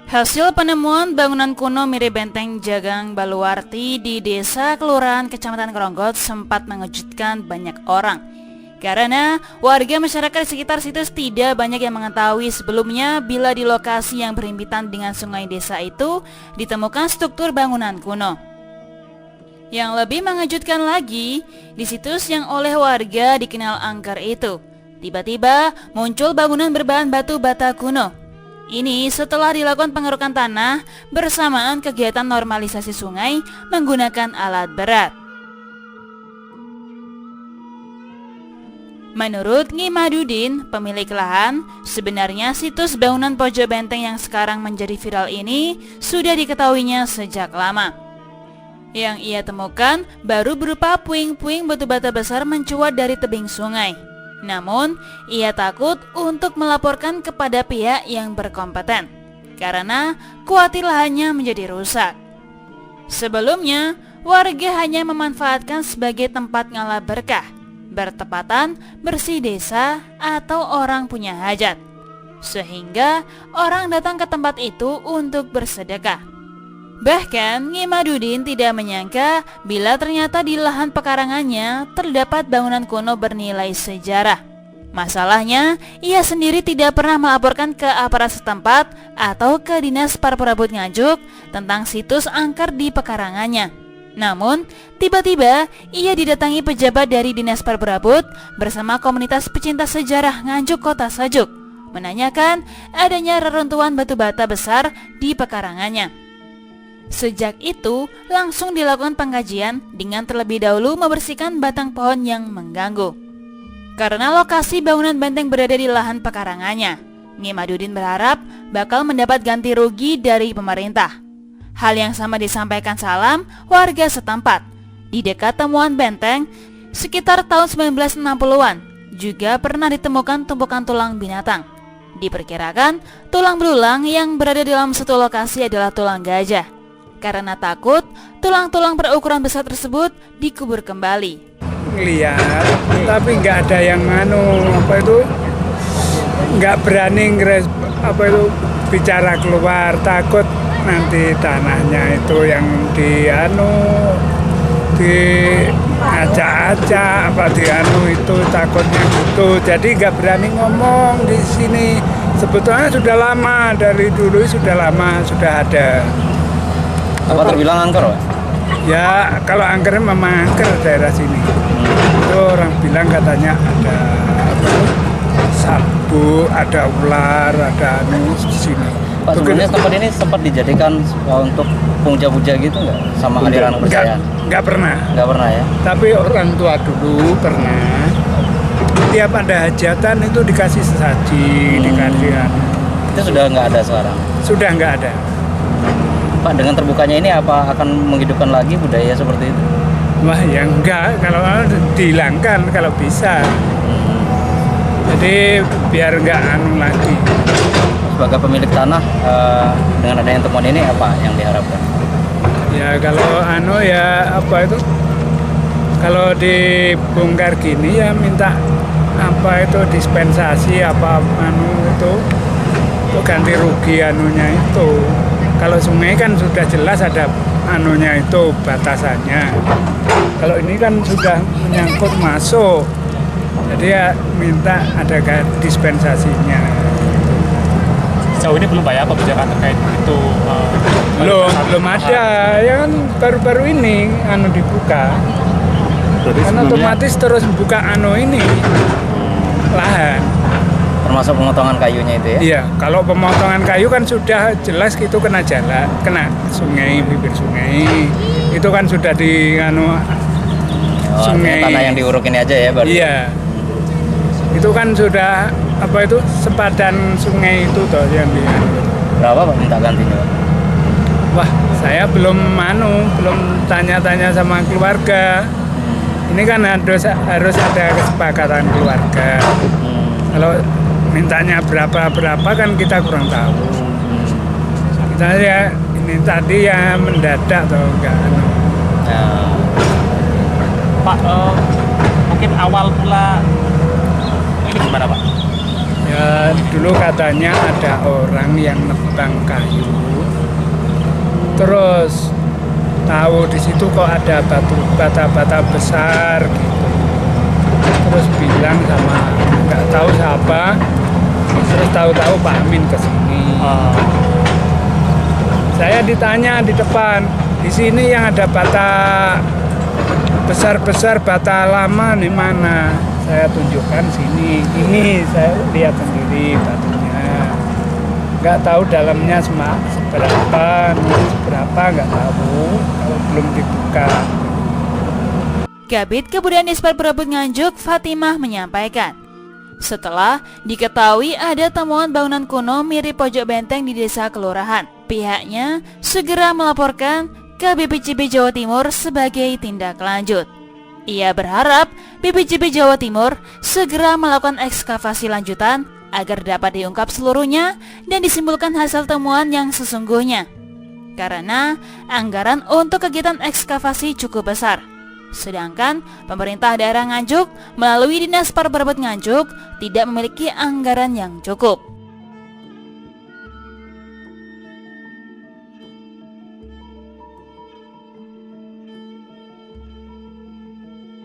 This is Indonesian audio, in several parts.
Hasil penemuan bangunan kuno mirip benteng Jagang Baluarti di Desa Kelurahan Kecamatan Kronggot sempat mengejutkan banyak orang. Karena warga masyarakat di sekitar situs tidak banyak yang mengetahui sebelumnya bila di lokasi yang berhimpitan dengan sungai desa itu ditemukan struktur bangunan kuno. Yang lebih mengejutkan lagi, di situs yang oleh warga dikenal angker itu, tiba-tiba muncul bangunan berbahan batu bata kuno. Ini setelah dilakukan pengerukan tanah bersamaan kegiatan normalisasi sungai menggunakan alat berat. Menurut Nyi Madudin, pemilik lahan, sebenarnya situs bangunan pojok benteng yang sekarang menjadi viral ini sudah diketahuinya sejak lama. Yang ia temukan baru berupa puing-puing batu bata besar mencuat dari tebing sungai. Namun, ia takut untuk melaporkan kepada pihak yang berkompeten karena khawatir lahannya menjadi rusak. Sebelumnya, warga hanya memanfaatkan sebagai tempat ngalah berkah, bertepatan bersih desa atau orang punya hajat, sehingga orang datang ke tempat itu untuk bersedekah. Bahkan, Nyi Madudin tidak menyangka bila ternyata di lahan pekarangannya terdapat bangunan kuno bernilai sejarah. Masalahnya, ia sendiri tidak pernah melaporkan ke aparat setempat atau ke Dinas Parprabot Nganjuk tentang situs angker di pekarangannya. Namun, tiba-tiba ia didatangi pejabat dari Dinas Parprabot bersama komunitas pecinta sejarah Nganjuk Kota Sajuk, menanyakan adanya reruntuhan batu bata besar di pekarangannya. Sejak itu, langsung dilakukan pengkajian dengan terlebih dahulu membersihkan batang pohon yang mengganggu. Karena lokasi bangunan benteng berada di lahan pekarangannya, Nyi Madudin berharap bakal mendapat ganti rugi dari pemerintah. Hal yang sama disampaikan Salam, warga setempat. Di dekat temuan benteng, sekitar tahun 1960-an, juga pernah ditemukan tumpukan tulang binatang. Diperkirakan, tulang belulang yang berada dalam satu lokasi adalah tulang gajah. Karena takut, tulang-tulang berukuran besar tersebut dikubur kembali. Lihat, tapi nggak ada yang nggak berani bicara keluar, takut nanti tanahnya itu yang diajak-ajak itu takutnya gitu. Jadi nggak berani ngomong di sini. Sebetulnya sudah lama, dari dulu sudah lama sudah ada. Apa terbilang angker, Pak? Ya, kalau angker memang angker daerah sini. Itu orang bilang katanya ada sabu, ada ular, ada di sini. Pak, sebenarnya tempat ini sempat dijadikan untuk puja-puja gitu nggak? Sama aliran kepercayaan? Nggak pernah. Nggak pernah ya? Tapi orang tua dulu pernah. Tiap ada hajatan itu dikasih sesaji, dikasih Itu sudah nggak ada sekarang? Sudah nggak ada. Pak, dengan terbukanya ini apa akan menghidupkan lagi budaya seperti itu? Wah, ya enggak, kalau dihilangkan kalau bisa. Jadi biar enggak lagi. Sebagai pemilik tanah, dengan adanya temuan ini apa yang diharapkan? Ya kalau kalau dibongkar gini ya minta dispensasi untuk ganti rugi itu. Kalau sungai kan sudah jelas ada itu batasannya. Kalau ini kan sudah menyangkut masuk, jadi ya minta ada dispensasinya. Sejauh ini belum Pak ya kebijakan terkait itu? Belum ada, ya kan baru-baru ini dibuka. Kan otomatis terus buka lahan. Termasuk pemotongan kayunya itu ya? Iya, kalau pemotongan kayu kan sudah jelas itu kena jalan, kena sungai, bibir sungai. Itu kan sudah di sungai. Tanah yang diuruk ini aja ya berarti? Iya. Itu kan sudah sempadan sungai itu toh yang Berapa Pak minta gantinya, Pak? Wah, saya belum tanya-tanya sama keluarga. Ini kan harus ada kesepakatan keluarga. Kalau mintanya berapa kan kita kurang tahu. Kita ya ini tadi ya mendadak atau enggak. Pak, mungkin awal mula ini gimana Pak? Ya dulu katanya ada orang yang nebang kayu, terus tahu di situ kok ada bata besar gitu. Terus bilang sama nggak tahu siapa, terus tahu-tahu Pak Amin kesini. Saya ditanya di depan, di sini yang ada bata besar-besar, bata lama di mana? Saya tunjukkan sini. Ini saya lihat sendiri batunya. Nggak tahu dalamnya seberapa nggak tahu kalau belum dibuka. Kabid Kebudayaan Dispar Berebut Nganjuk, Fatimah menyampaikan, setelah diketahui ada temuan bangunan kuno mirip pojok benteng di desa kelurahan, pihaknya segera melaporkan ke BPCB Jawa Timur sebagai tindak lanjut. Ia berharap BPCB Jawa Timur segera melakukan ekskavasi lanjutan agar dapat diungkap seluruhnya dan disimpulkan hasil temuan yang sesungguhnya. Karena anggaran untuk kegiatan ekskavasi cukup besar. Sedangkan pemerintah daerah Nganjuk melalui Dinas Parberebut Nganjuk tidak memiliki anggaran yang cukup.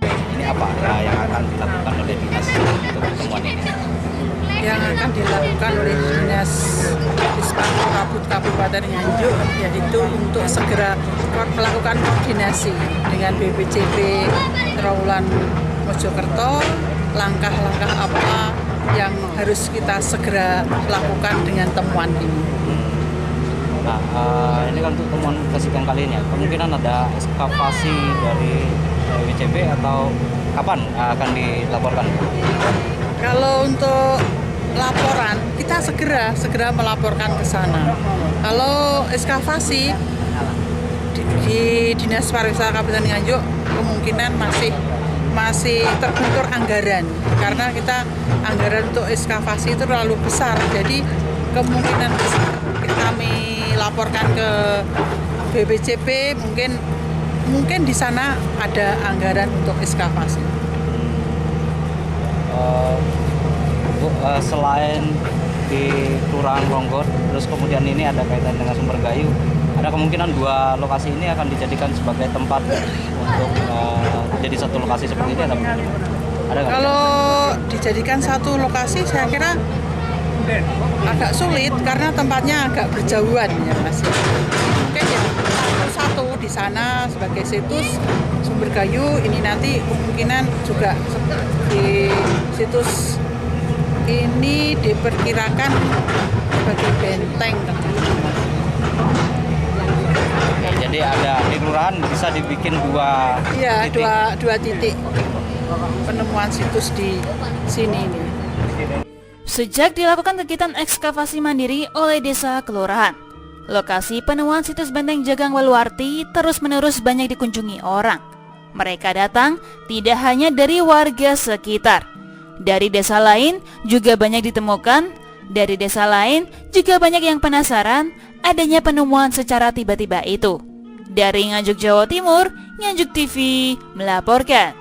Ini apa yang akan dilakukan oleh dinas untuk temuan ini? Yang akan dilakukan oleh Dinas Dispar Berebut Kabupaten Nganjuk yaitu untuk segera melakukan koordinasi dengan BPCB Trawulan Mojokerto, langkah-langkah apa yang harus kita segera lakukan dengan temuan ini. Nah, ini kan untuk temuan kesekian kali ini ya, kemungkinan ada ekskavasi dari BPCB atau kapan akan dilaporkan? Kalau untuk laporan, kita segera melaporkan ke sana. Kalau ekskavasi di Dinas Pariwisata Kabupaten Nganjuk kemungkinan masih terbentur anggaran karena kita anggaran untuk ekskavasi itu terlalu besar. Jadi kemungkinan besar kami laporkan ke BPCB mungkin di sana ada anggaran untuk ekskavasi. Bu, selain di Kelurahan Ronggot, terus kemudian ini ada kaitan dengan Sumber Gayu, ada kemungkinan dua lokasi ini akan dijadikan sebagai tempat untuk jadi satu lokasi seperti ini, ada nggak? Kalau dijadikan satu lokasi saya kira agak sulit karena tempatnya agak berjauhan ya Mas. Mungkin ya satu di sana sebagai situs Sumber Gayu, ini nanti kemungkinan juga di situs ini diperkirakan sebagai benteng. Ya, jadi ada di kelurahan bisa dibikin dua titik. dua titik penemuan situs di sini nih. Sejak dilakukan kegiatan ekskavasi mandiri oleh desa kelurahan, lokasi penemuan situs benteng Jagang Waluwarti terus-menerus banyak dikunjungi orang. Mereka datang tidak hanya dari warga sekitar, dari desa lain juga banyak ditemukan. Dari desa lain juga banyak yang penasaran adanya penemuan secara tiba-tiba itu. Dari Nganjuk, Jawa Timur, Nganjuk TV melaporkan.